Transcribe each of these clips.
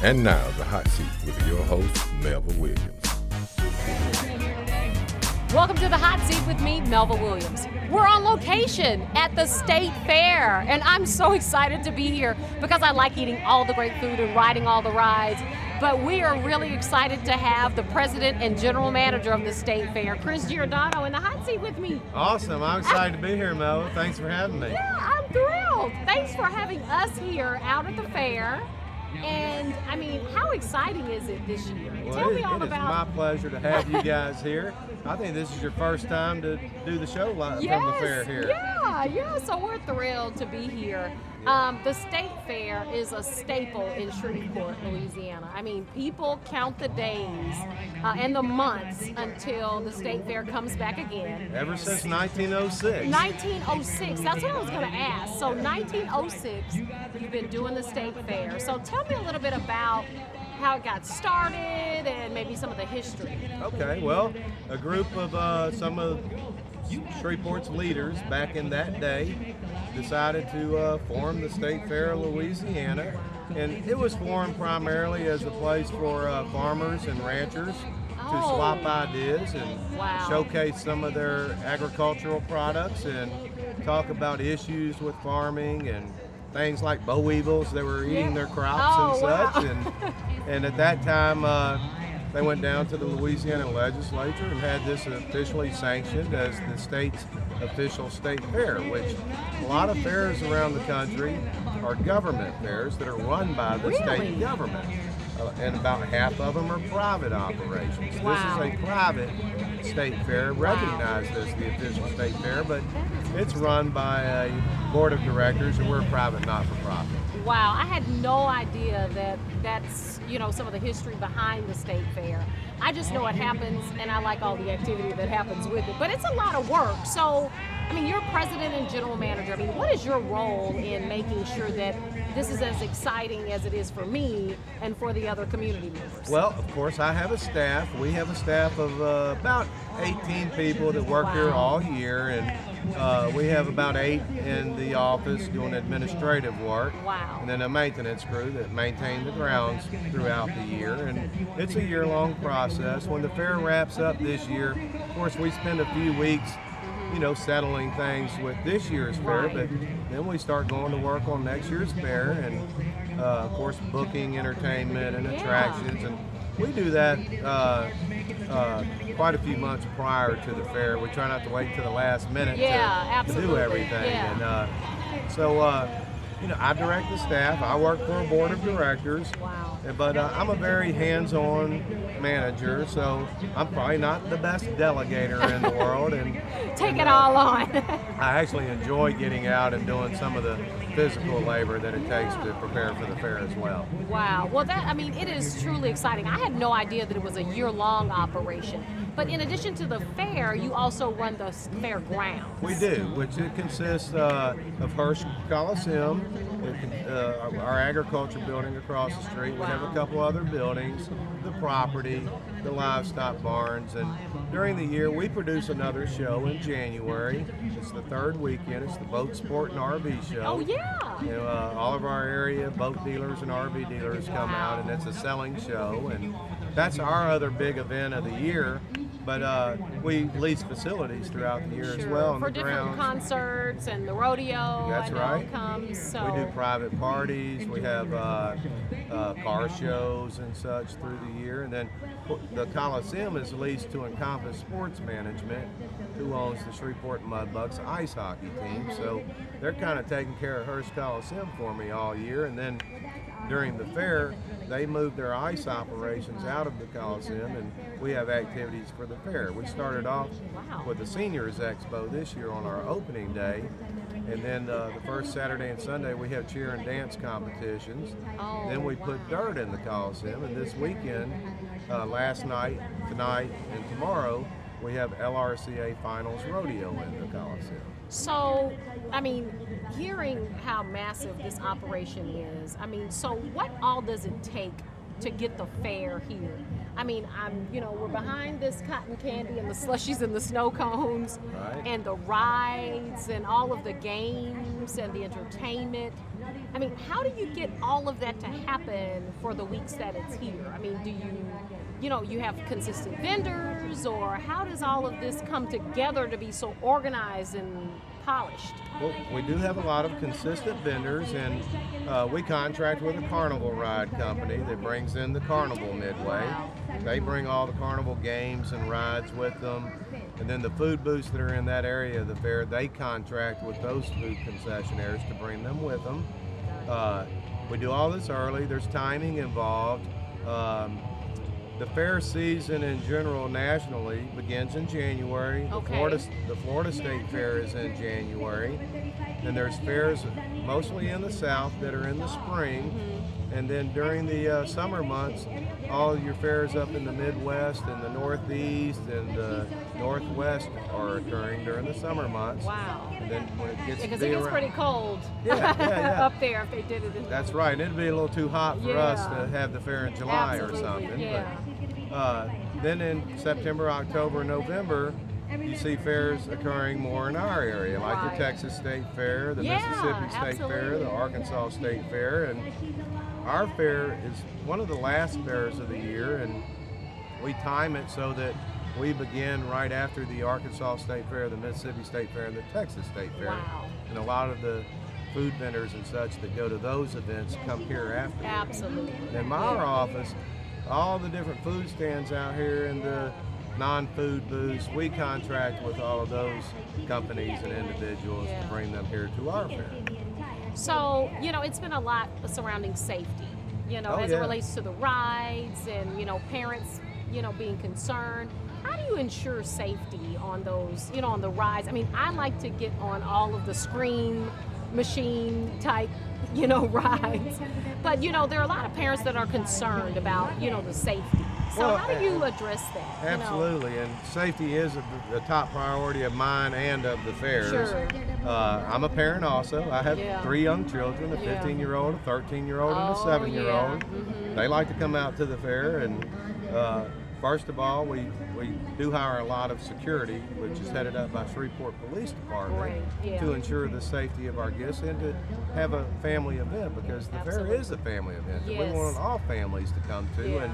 And now, the hot seat with your host, Melva Williams. Welcome to the hot seat with me, Melva Williams. We're on location at the State Fair, and I'm so excited to be here because I like eating all the great food and riding all the rides. But we are really excited to have the president and general manager of the State Fair, Chris Giordano, in the hot seat with me. Awesome. I'm excited to be here, Melva. Thanks for having me. Yeah, I'm thrilled. Thanks for having us here out at the fair. And I mean, how exciting is it this year? Tell me all about. It is my pleasure to have you guys here. I think this is your first time to do the show live from the fair here. Yeah, so we're thrilled to be here. The State Fair is a staple in Shreveport, Louisiana. I mean, people count the days and the months until the State Fair comes back again. Ever since 1906. 1906, that's what I was going to ask. So 1906, you've been doing the State Fair. So tell me a little bit about how it got started and maybe some of the history. Okay, well, a group of some of Shreveport's leaders back in that day decided to form the State Fair of Louisiana, and it was formed primarily as a place for farmers and ranchers to swap ideas and showcase some of their agricultural products and talk about issues with farming and things like boll weevils that were eating their crops and such. And at that time, they went down to the Louisiana legislature and had this officially sanctioned as the state's official state fair, which a lot of fairs around the country are government fairs that are run by the state government. And about half of them are private operations. This is a private state fair, recognized as the official state fair, but it's run by a board of directors, and we're a private not-for-profit. Wow, I had no idea that that's, some of the history behind the state fair. I just know it happens, and I like all the activity that happens with it, but it's a lot of work. So, I mean, you're president and general manager. I mean, what is your role in making sure that this is as exciting as it is for me and for the other community members? Well, of course, I have a staff. We have a staff of about 18 people that work here all year, and we have about 8 in the office doing administrative work. Wow. And then a maintenance crew that maintain the grounds throughout the year. And it's a year-long process. When the fair wraps up this year, of course, we spend a few weeks settling things with this year's fair, but then we start going to work on next year's fair and, of course, booking entertainment and attractions. And we do that quite a few months prior to the fair. We try not to wait to the last minute to do everything. Yeah. And so, I direct the staff. I work for a board of directors. Wow. But I'm a very hands-on manager, so I'm probably not the best delegator in the world. And take it all on. I actually enjoy getting out and doing some of the physical labor that it takes to prepare for the fair as well. Wow. Well, it is truly exciting. I had no idea that it was a year-long operation. But in addition to the fair, you also run the fair grounds. We do, which it consists of Hirsch Coliseum, our agriculture building across the street. We have a couple other buildings, the property, the livestock barns, and during the year we produce another show in January. It's the third weekend. It's the Boat Sport and RV Show. Oh, yeah. All of our area boat dealers and RV dealers come out, and it's a selling show, and that's our other big event of the year. But we lease facilities throughout the year as well. For different concerts and the rodeo. That's right. Comes, so. We do private parties. We have car shows and such through the year. And then the Coliseum is leased to Encompass Sports Management, who owns the Shreveport Mudbucks ice hockey team. So they're kind of taking care of Hirsch Coliseum for me all year. And then during the fair, they moved their ice operations out of the Coliseum, and we have activities for the fair. We started off with the Seniors Expo this year on our opening day, and then the first Saturday and Sunday we have cheer and dance competitions. Then we put dirt in the Coliseum, and this weekend, last night, tonight, and tomorrow, we have LRCA Finals Rodeo in the Coliseum. So, I mean, hearing how massive this operation is, so what all does it take to get the fair here? I mean, we're behind this cotton candy and the slushies and the snow cones, Right. and the rides and all of the games and the entertainment. I mean, how do you get all of that to happen for the weeks that it's here? I mean, do you have consistent vendors, or how does all of this come together to be so organized and polished? Well, we do have a lot of consistent vendors, and we contract with a carnival ride company that brings in the carnival midway. Wow. They bring all the carnival games and rides with them, and then the food booths that are in that area of the fair, they contract with those food concessionaires to bring them with them. We do all this early. There's timing involved. The fair season in general nationally begins in January. Okay. The Florida State Fair is in January. And there's fairs mostly in the South that are in the spring. And then during the summer months, all your fairs up in the Midwest and the Northeast and the Northwest are occurring during the summer months. Wow. And then when it gets Because to it be gets around, pretty cold Yeah. up there if they did it in That's right. And it'd be a little too hot for us Yeah. to have the fair in July Absolutely, or something. yeah. But then in September, October, November, you see fairs occurring more in our area, like Right. the Texas State Fair, the Yeah, Mississippi State Fair, absolutely. the Arkansas State Fair, and our fair is one of the last fairs of the year, and we time it so that we begin right after the Arkansas State Fair, the Mississippi State Fair, and the Texas State Fair. Wow. And a lot of the food vendors and such that go to those events come here after. Absolutely. In my office, all the different food stands out here and the non-food booths, we contract with all of those companies and individuals Yeah. to bring them here to our fair. So, it's been a lot surrounding safety, Oh, as yeah. it relates to the rides and, parents, being concerned. How do you ensure safety on those, on the rides? I mean, I like to get on all of the screen machine type, rides. But, there are a lot of parents that are concerned about, the safety. So Well, how do you address that? Absolutely, and safety is the top priority of mine and of the fairs. Sure. I'm a parent also. I have Yeah. 3 young children, a Yeah. 15-year-old, a 13-year-old, and a Oh, 7-year-old. yeah. Mhm. They like to come out to the fair, and first of all, we do hire a lot of security, which is headed up by Shreveport Police Department, Great, yeah. to ensure the safety of our guests and to have a family event, because the fair Absolutely. is a family event that Yes. we want all families to come to Yeah.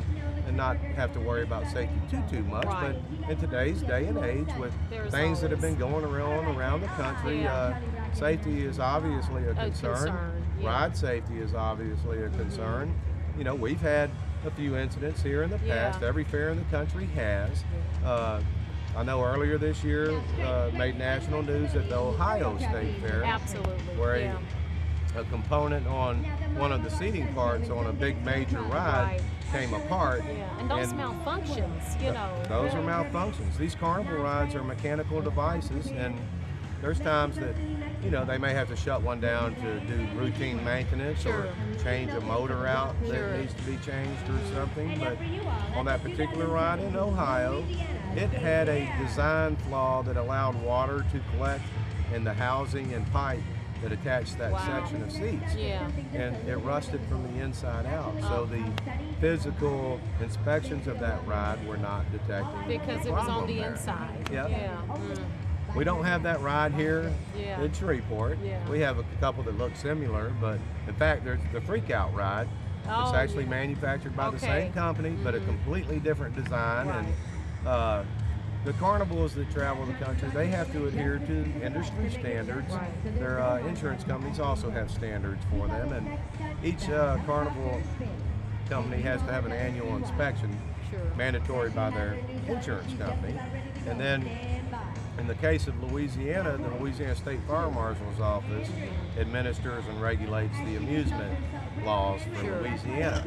and not have to worry about safety too much. Right. But in today's day and age, with There's things that have been always- going around the country, Yeah. safety is obviously a concern. yeah. Ride safety is obviously a concern. We've had a few incidents here in the past. Yeah. Every fair in the country has. I know earlier this year made national news at the Ohio State Fair, Absolutely. where yeah. a component on one of the seating parts on a big major ride Right. came apart. Yeah, and those malfunctions, Those are malfunctions. These carnival rides are mechanical devices, and there's times that they may have to shut one down to do routine maintenance Sure. or change a motor out Sure. that needs to be changed or something. But on that particular ride in Ohio, it had a design flaw that allowed water to collect in the housing and pipe that attached that Wow. section of seats. Yeah. And it rusted from the inside out. So the physical inspections of that ride were not detecting Because the it was on problem the there. inside. Yep. Yeah. Mm. We don't have that ride here Yeah. in Shreveport. Yeah. We have a couple that look similar, but in fact, there's the Freak Out ride. Oh, It's actually yeah. manufactured by the Okay. same company, but a completely different design. Right. And the carnivals that travel the country, they have to adhere to industry standards. Right. Their insurance companies also have standards for them, and each carnival company has to have an annual inspection, Sure. mandatory by their insurance company. And then in the case of Louisiana, the Louisiana State Fire Marshal's Office administers and regulates the amusement laws for Sure. Louisiana.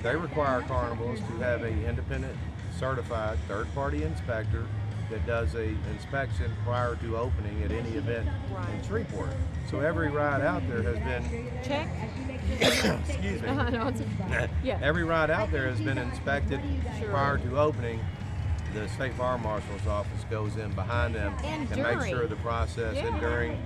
They require carnivals to have an independent, certified, third-party inspector that does a inspection prior to opening at any event Right. in Shreveport. So every ride out there has been, Check. excuse me, No, yeah. every ride out there has been inspected Sure. prior to opening the State Fire Marshal's office goes in behind them And make during. sure the process Yeah. and during,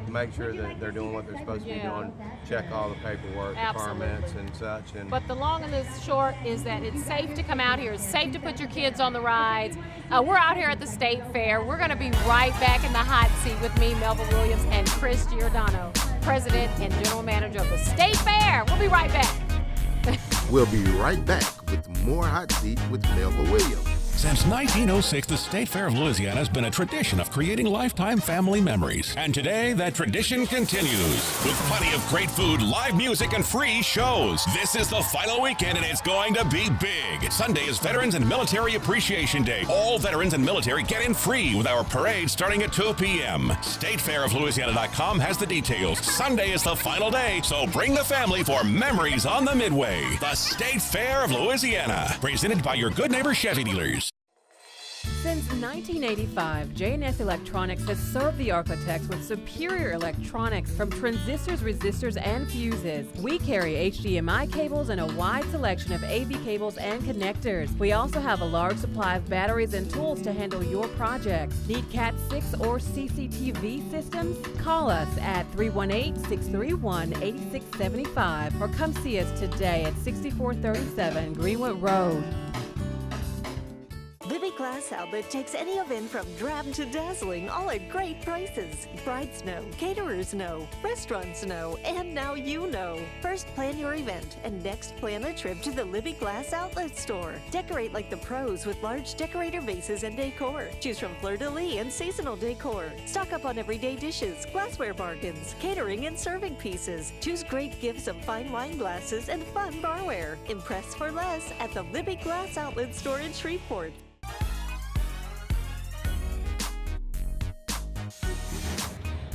make sure that they're doing what they're supposed to be Yeah. doing, check all the paperwork, the Absolutely. permits and such. And But the long and the short is that it's safe to come out here. It's safe to put your kids on the rides. We're out here at the State Fair. We're going to be right back in the hot seat with me, Melva Williams, and Chris Giordano, President and General Manager of the State Fair. We'll be right back. We'll be right back with more Hot Seat with Melva Williams. Since 1906, the State Fair of Louisiana has been a tradition of creating lifetime family memories. And today, that tradition continues with plenty of great food, live music, and free shows. This is the final weekend, and it's going to be big. Sunday is Veterans and Military Appreciation Day. All veterans and military get in free with our parade starting at 2 p.m. StateFairofLouisiana.com has the details. Sunday is the final day, so bring the family for memories on the Midway. The State Fair of Louisiana, presented by your good neighbor Chevy dealers. Since 1985, Jeunesse Electronics has served the architects with superior electronics from transistors, resistors, and fuses. We carry HDMI cables and a wide selection of AV cables and connectors. We also have a large supply of batteries and tools to handle your projects. Need Cat 6 or CCTV systems? Call us at 318-631-8675 or come see us today at 6437 Greenwood Road. Libby Glass Outlet takes any event from drab to dazzling, all at great prices. Brides know, caterers know, restaurants know, and now you know. First plan your event, and next plan a trip to the Libby Glass Outlet store. Decorate like the pros with large decorator vases and decor. Choose from fleur-de-lis and seasonal decor. Stock up on everyday dishes, glassware bargains, catering and serving pieces. Choose great gifts of fine wine glasses and fun barware. Impress for less at the Libby Glass Outlet store in Shreveport.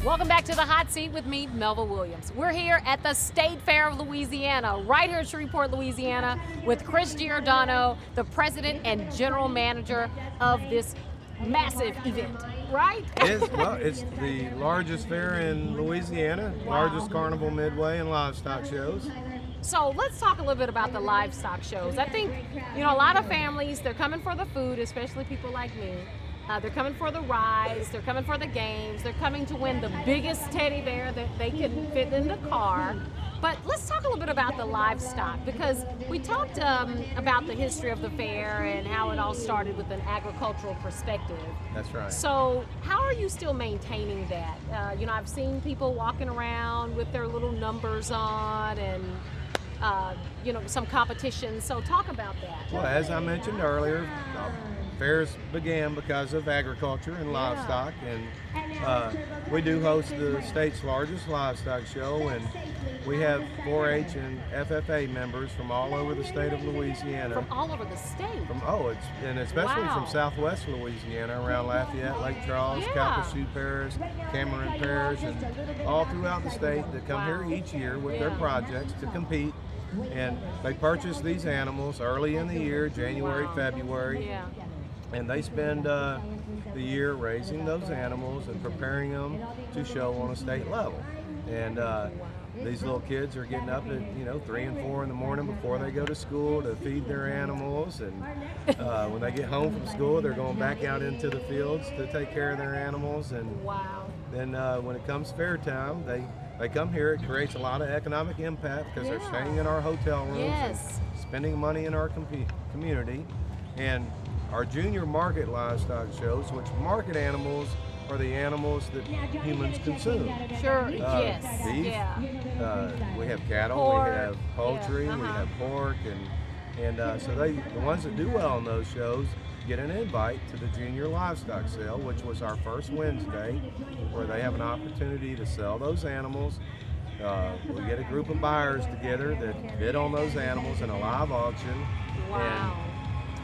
Welcome back to the hot seat with me, Melva Williams. We're here at the State Fair of Louisiana, right here in Shreveport, Louisiana, with Chris Giordano, the president and general manager of this massive event, right? It's the largest fair in Louisiana, largest carnival midway and livestock shows. So let's talk a little bit about the livestock shows. I think, a lot of families, they're coming for the food, especially people like me. They're coming for the rides, they're coming for the games, they're coming to win the biggest teddy bear that they can fit in the car. But let's talk a little bit about the livestock, because we talked about the history of the fair and how it all started with an agricultural perspective. That's right. So how are you still maintaining that? I've seen people walking around with their little numbers on and some competitions. So talk about that. Well, as I mentioned earlier, fairs began because of agriculture and livestock, and we do host the state's largest livestock show, and we have 4-H and FFA members from all over the state of Louisiana. From all over the state? Especially Wow. from southwest Louisiana, around Lafayette, Lake Charles, Yeah. Calcasieu Parish, Cameron Parish, and all throughout the state that come here each year with their projects to compete. And they purchase these animals early in the year, January, February. Yeah. And they spend the year raising those animals and preparing them to show on a state level. And these little kids are getting up at 3 and 4 in the morning before they go to school to feed their animals. And when they get home from school, they're going back out into the fields to take care of their animals. And Wow. then when it comes fair time, they come here. It creates a lot of economic impact because they're staying in our hotel rooms Yes. and spending money in our community. And our junior market livestock shows, which market animals are the animals that humans consume. Sure, yes. Beef, Yeah. we have cattle, Pork, we have poultry, yeah, we have pork, and so the ones that do well on those shows get an invite to the junior livestock sale, which was our first Wednesday, where they have an opportunity to sell those animals. We get a group of buyers together that bid on those animals in a live auction. Wow.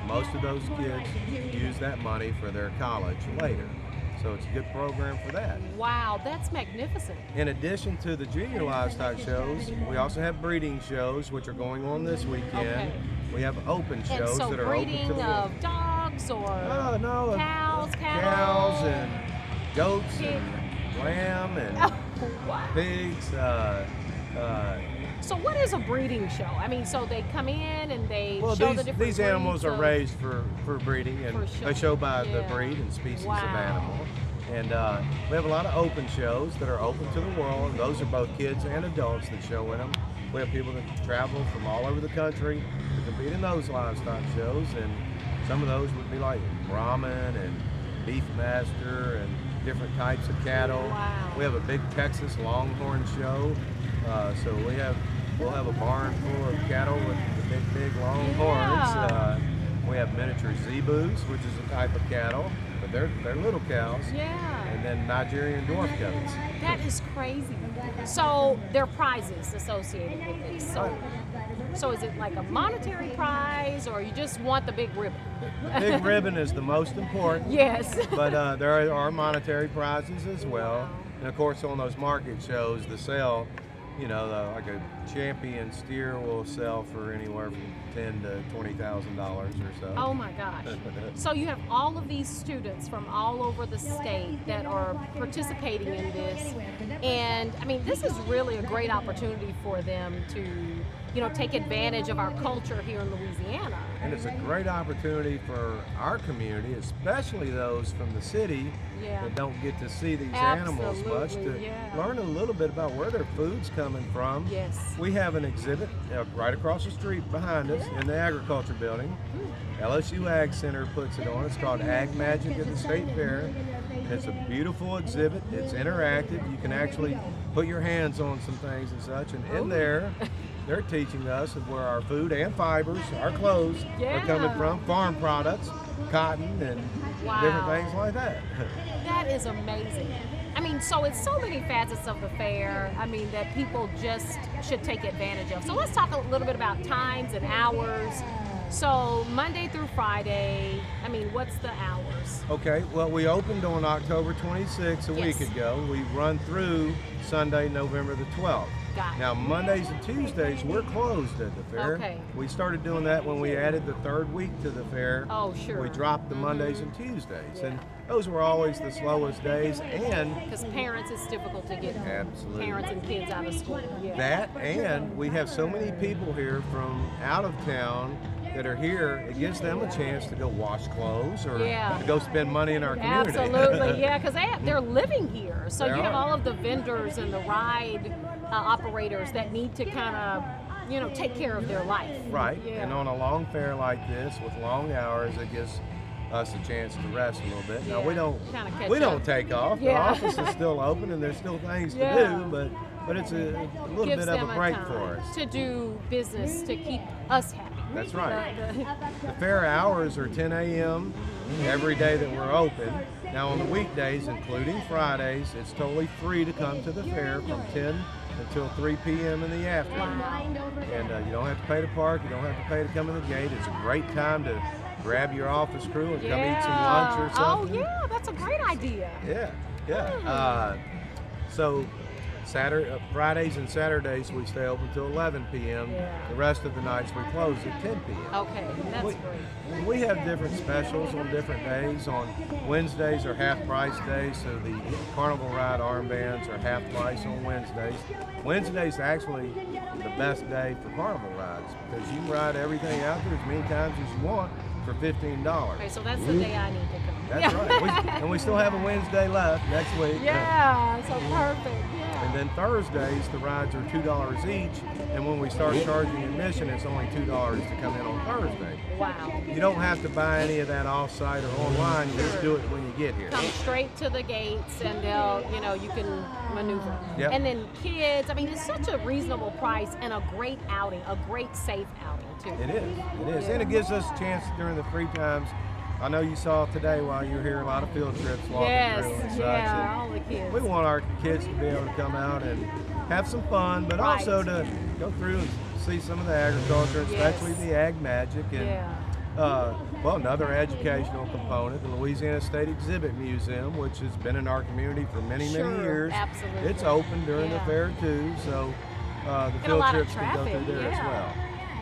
And most of those kids use that money for their college later. So it's a good program for that. Wow, that's magnificent. In addition to the junior livestock shows, we also have breeding shows, which are going on this weekend. Okay. We have open shows And so that are open to breeding the of dogs or no, cows, cattle? cows and goats Pig. and lamb and Wow. pigs. So what is a breeding show? I mean, so they come in and they Well, show the different these animals breeds are of- raised for breeding, and For they show by the yeah. breed and species Wow. of animal. And we have a lot of open shows that are open to the world. Those are both kids and adults that show in them. We have people that travel from all over the country to compete in those livestock shows, and some of those would be like Brahman and Beefmaster and different types of cattle. Wow. We have a big Texas Longhorn show, so we'll have a barn full of cattle with the big Longhorns. Yeah. We have miniature Zebus, which is a type of cattle, but they're little cows. Yeah. And then Nigerian dwarf goats. That is crazy. So there are prizes associated with this. So is it like a monetary prize, or you just want the big ribbon? The big ribbon is the most important. Yes. But there are monetary prizes as well. And of course, on those market shows, the sale, like a champion steer will sell for anywhere from $10,000 to $20,000 or so. Oh my gosh. So you have all of these students from all over the state that are participating in this. And I mean, this is really a great opportunity for them to, take advantage of our culture here in Louisiana. And it's a great opportunity for our community, especially those from the city Yeah. that don't get to see these animals much, to Absolutely, yeah. learn a little bit about where their food's coming from. Yes. We have an exhibit right across the street behind us in the agriculture building. LSU Ag Center puts it on. It's called Ag Magic at the State Fair. It's a beautiful exhibit. It's interactive. You can actually put your hands on some things and such. And in there, they're teaching us of where our food and fibers, our clothes, are coming Yeah. from, farm products, cotton, and different Wow. things like that. That is amazing. I mean, so it's so many facets of the fair, that people just should take advantage of. So let's talk a little bit about times and hours. So Monday through Friday, what's the hours? Okay, well, we opened on October 26th a Yes. week ago. We run through Sunday, November the 12th. Got it. Now, Mondays and Tuesdays, we're closed at the fair. Okay. We started doing that when we added the third week to the fair. Oh, sure. We dropped the Mondays and Tuesdays, and those were always the slowest days, and Because parents, it's difficult to get Absolutely. parents and kids out of school. Yeah. that, and we have so many people here from out of town that are here, it gives them a chance to go wash clothes or Yeah. to go spend money in our community. Absolutely, yeah, because they're living here. So They you have are. all of the vendors and the ride operators that need to kind of, take care of their life. Right, Yeah. and on a long fair like this with long hours, it gives us a chance to rest a little bit. Now we Yeah, don't kinda catch we don't up. take off. Yeah. The office is still open and there's still things to Yeah. do, but it's a little Gives bit of them a break time for us. to do business to keep us happy. That's right. The- The fair hours are 10 a.m. every day that we're open. Now on the weekdays, including Fridays, it's totally free to come to the fair from 10 until 3 p.m. in the afternoon. And you don't have to pay to park, you don't have to pay to come in the gate. It's a great time to grab your office crew and come eat some lunch or something. Oh yeah, that's a great idea. Yeah. So Fridays and Saturdays we stay open till 11 p.m. Yeah. The rest of the nights we close at 10 p.m. Okay, that's great. We have different specials on different days. On Wednesdays are half price days, so the carnival ride armbands are half price on Wednesdays. Wednesday's actually the best day for carnival rides because you can ride everything out there as many times as you want for $15. Okay, so that's the day I need to come. That's right. And we still have a Wednesday left next week. Yeah, so perfect. Yeah. And then Thursdays, the rides are $2 each. And when we start charging admission, it's only $2 to come in on Thursday. Wow. You don't have to buy any of that off-site or online. You just do it when you get here. Come straight to the gates and they'll, you can maneuver. Yep. And then kids, it's such a reasonable price and a great outing, a great safe outing too. It is. And it gives us a chance during the free times. I know you saw today while you were here a lot of field trips walking through and such. Yeah, and all the kids. we want our kids to be able to come out and have some fun, but Right. also to go through and see some of the agriculture, especially Yes. the Ag Magic. And Yeah. another educational component, the Louisiana State Exhibit Museum, which has been in our community for many Sure, years. absolutely. It's open during the Yeah. fair too, so the And a field lot of trips can go traffic, through there as yeah. well.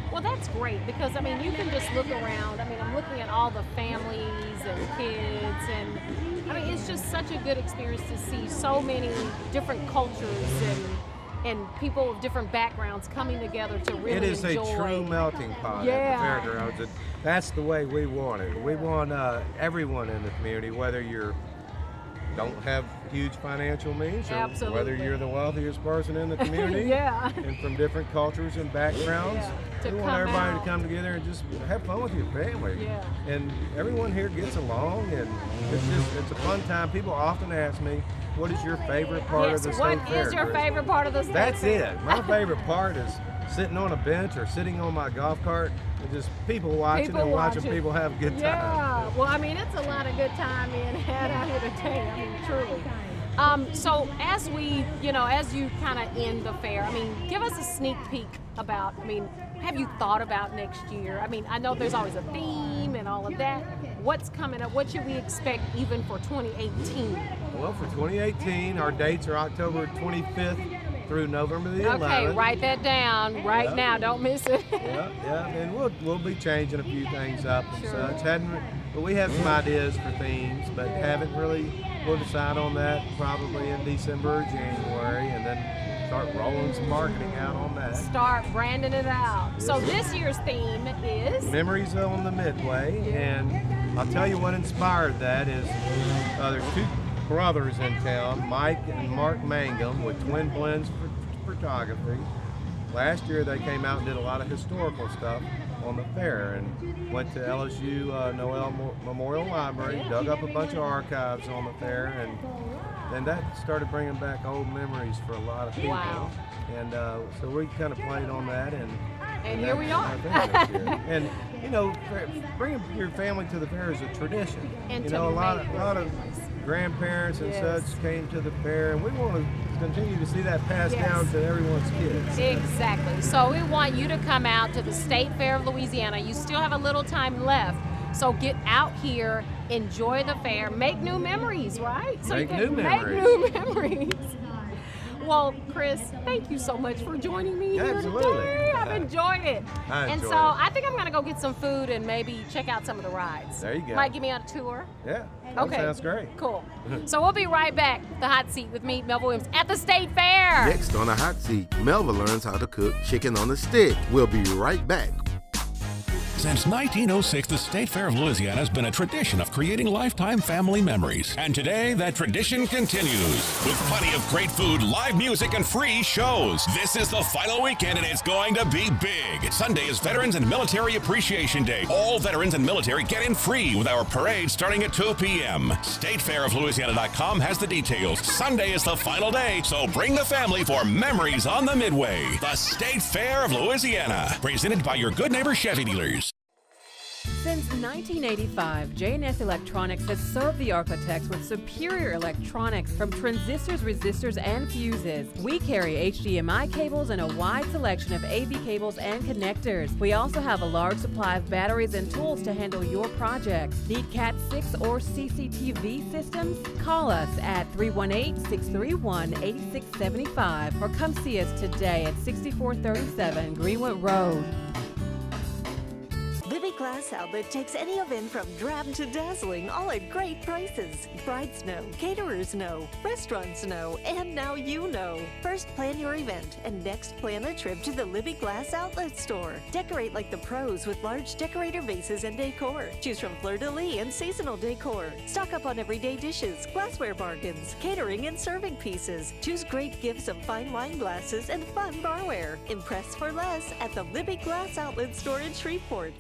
Well, that's great because, you can just look around. I'm looking at all the families and kids, and it's just such a good experience to see so many different cultures and, and people of different backgrounds coming together to really It is enjoy. a true melting pot Yeah. at the fairgrounds. And that's the way we want it. We want everyone in the community, whether you don't have huge financial means or Absolutely. whether you're the wealthiest person in the community Yeah. and from different cultures and backgrounds. To We want come everybody out. to come together and just have fun with your family. Yeah. And everyone here gets along, and it's a fun time. People often ask me, what is your favorite part Yes, of the state what fair? is your Chris? favorite part of the state That's fair? it. My favorite part is sitting on a bench or sitting on my golf cart and just people watching and watching people have a good time. Yeah, well, I mean, it's a lot of good time being had out here today. I mean, truly. So as we, as you kind of end the fair, I mean, give us a sneak peek about, have you thought about next year? I mean, I know there's always a theme and all of that. What's coming up? What should we expect even for 2018? Well, for 2018, our dates are October 25th through November the 11th. Okay, write that down right now. Don't miss it. Yeah, and we'll be changing a few things up and Sure. such. But we have some ideas for themes, but haven't really. We'll decide on that probably in December or January, and then start rolling some marketing out on that. Start branding it out. So this year's theme is Memories on the Midway, and I'll tell you what inspired that is there's two brothers in town, Mike and Mark Mangum, with Twin Blends Photography. Last year they came out and did a lot of historical stuff on the fair and went to LSU Noel Memorial Library, dug up a bunch of archives on the fair, and then that started bringing back old memories for a lot of people. Wow. And so we kind of played on that, and here we are. that's our thing this year. And bringing your family to the fair is a tradition. And a to lot make of grandparents and Yes. such came to the fair, and we want to continue to see that passed Yes. down to everyone's kids. Exactly. So we want you to come out to the State Fair of Louisiana. You still have a little time left. So get out here, enjoy the fair, make new memories, right? So Make you new can memories. Make new memories. Well, Chris, thank you so much for joining me here Absolutely. today. I've enjoyed it. I And enjoyed so it. I think I'm going to go get some food and maybe check out some of the rides. There you go. Might give me a tour. Yeah, that Okay. sounds great. Cool. So we'll be right back. The Hot Seat with me, Melva Williams, at the State Fair. Next on the hot seat, Melva learns how to cook chicken on a stick. We'll be right back. Since 1906, the State Fair of Louisiana has been a tradition of creating lifetime family memories. And today, that tradition continues with plenty of great food, live music, and free shows. This is the final weekend, and it's going to be big. Sunday is Veterans and Military Appreciation Day. All veterans and military get in free with our parade starting at 2 p.m. StateFairofLouisiana.com has the details. Sunday is the final day, so bring the family for Memories on the Midway. The State Fair of Louisiana, presented by your good neighbor Chevy dealers. Since 1985, Jeunesse Electronics has served the architects with superior electronics from transistors, resistors, and fuses. We carry HDMI cables and a wide selection of AV cables and connectors. We also have a large supply of batteries and tools to handle your projects. Need Cat 6 or CCTV systems? Call us at 318-631-8675 or come see us today at 6437 Greenwood Road. Libby Glass Outlet takes any event from drab to dazzling, all at great prices. Brides know, caterers know, restaurants know, and now you know. First plan your event, and next plan a trip to the Libby Glass Outlet store. Decorate like the pros with large decorator vases and decor. Choose from fleur-de-lis and seasonal decor. Stock up on everyday dishes, glassware bargains, catering and serving pieces. Choose great gifts of fine wine glasses and fun barware. Impress for less at the Libby Glass Outlet store in Shreveport.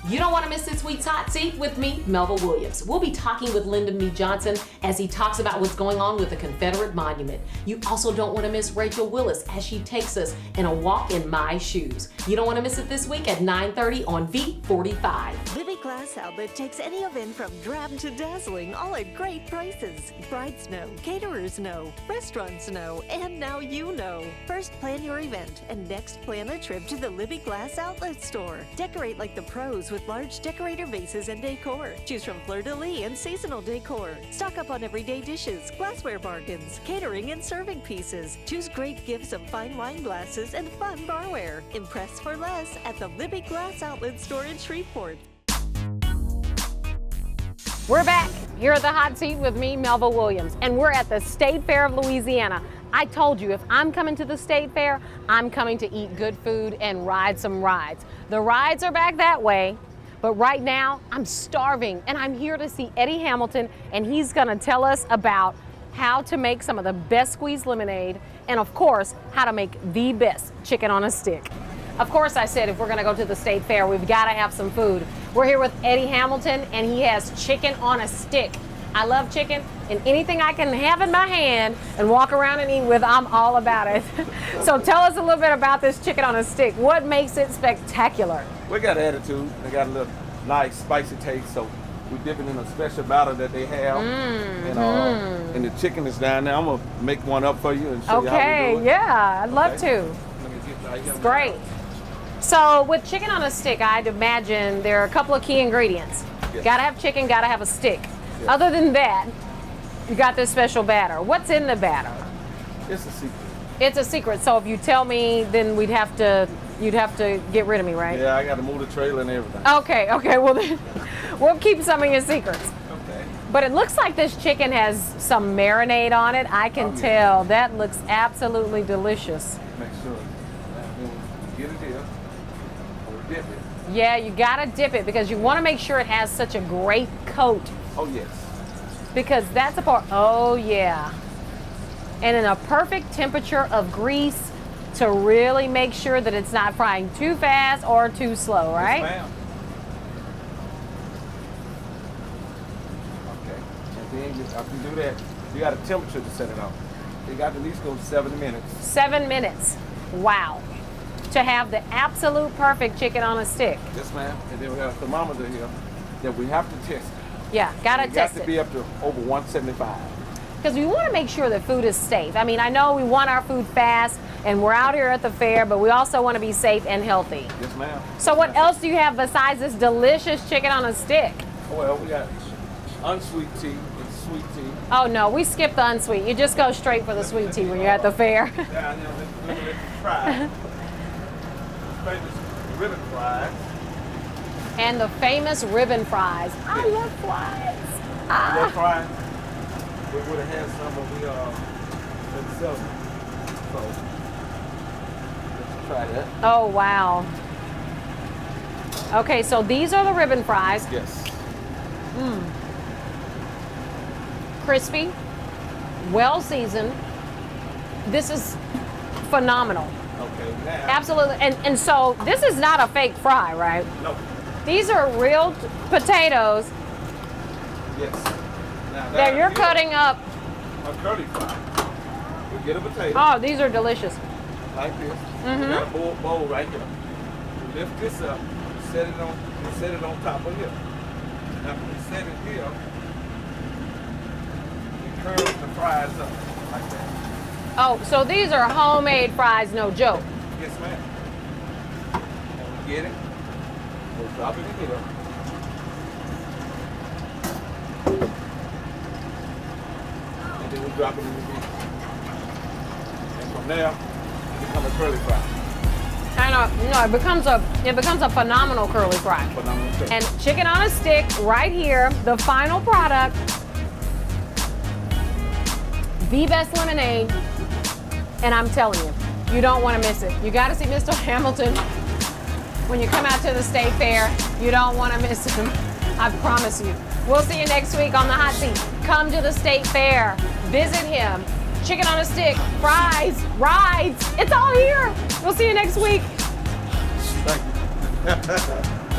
You don't want to miss this week's Hot Seat with me, Melva Williams. We'll be talking with Lyndon B. Johnson as he talks about what's going on with the Confederate Monument. You also don't want to miss Rachel Willis as she takes us in a walk in my shoes. You don't want to miss it this week at 9:30 on V45. Libby Glass Outlet takes any event from drab to dazzling, all at great prices. Brides know, caterers know, restaurants know, and now you know. First plan your event, and next plan a trip to the Libby Glass Outlet store. Decorate like the pros with large decorator vases and decor. Choose from fleur-de-lis and seasonal decor. Stock up on everyday dishes, glassware bargains, catering and serving pieces. Choose great gifts of fine wine glasses and fun barware. Impress for less at the Libby Glass Outlet store in Shreveport. We're back here at the Hot Seat with me, Melva Williams, and we're at the State Fair of Louisiana. I told you, if I'm coming to the State Fair, I'm coming to eat good food and ride some rides. The rides are back that way, but right now I'm starving and I'm here to see Eddie Hamilton, and he's gonna tell us about how to make some of the best squeezed lemonade and of course, how to make the best chicken on a stick. Of course, I said if we're gonna go to the State Fair, we've gotta have some food. We're here with Eddie Hamilton and he has chicken on a stick. I love chicken, and anything I can have in my hand and walk around and eat with, I'm all about it. So tell us a little bit about this chicken on a stick. What makes it spectacular? We got attitude. They got a little nice spicy taste, so we dip it in a special batter that they have. And the chicken is down there. I'm gonna make one up for you and show you how we do it. Yeah, I'd love to. Let me get right here. It's great. So with chicken on a stick, I'd imagine there are a couple of key ingredients. Yes. Gotta have chicken, gotta have a stick. Yes. Other than that, you got this special batter. What's in the batter? It's a secret. It's a secret. So if you tell me, then you'd have to get rid of me, right? Yeah, I got to move the trailer and everything. Okay. Well, then we'll keep some of your secrets. Okay. But it looks like this chicken has some marinade on it. I can tell. That looks absolutely delicious. Make sure. Get it here. Or dip it. Yeah, you gotta dip it because you want to make sure it has such a great coat. Oh yes. Because that's the part. Oh yeah. And in a perfect temperature of grease to really make sure that it's not frying too fast or too slow, right? Yes, ma'am. Okay. And then after you do that, you got a temperature to set it on. You got to at least go 7 minutes. 7 minutes. Wow. To have the absolute perfect chicken on a stick. Yes, ma'am. And then we have a thermometer here that we have to test. Yeah, gotta It test got to be up to over 175. Because we want to make sure that food is safe. I mean, I know we want our food fast and we're out here at the fair, but we also want to be safe and healthy. Yes, ma'am. So what else do you have besides this delicious chicken on a stick? Well, we got unsweet tea and sweet tea. Oh no, we skip the unsweet. You just go straight for the sweet tea when you're at the fair. Down here, let's try. Famous ribbon fries. And the famous ribbon fries. I love fries. That fries, we would have had some, but we didn't sell them. So let's try that. Oh wow. Okay, so these are the ribbon fries. Yes. Crispy, well seasoned. This is phenomenal. Okay, now. Absolutely. And so this is not a fake fry, right? No. These are real potatoes Yes. Now that you're cutting up. a curly fry. We get a potato Oh, these are delicious. like this. We got a bowl right here. We lift this up, set it on top of here. After we set it here, we curl the fries up like that. Oh, so these are homemade fries, no joke. Yes, ma'am. And we get it. We'll drop it in here. And then we drop it in the grease. And from there, it becomes a curly fry. And it becomes a phenomenal curly fry. Phenomenal curly. And chicken on a stick right here, the final product. The best lemonade. And I'm telling you, you don't want to miss it. You got to see Mr. Hamilton when you come out to the State Fair. You don't want to miss him. I promise you. We'll see you next week on the hot seat. Come to the State Fair. Visit him. Chicken on a stick, fries, rides. It's all here. We'll see you next week. Thank you.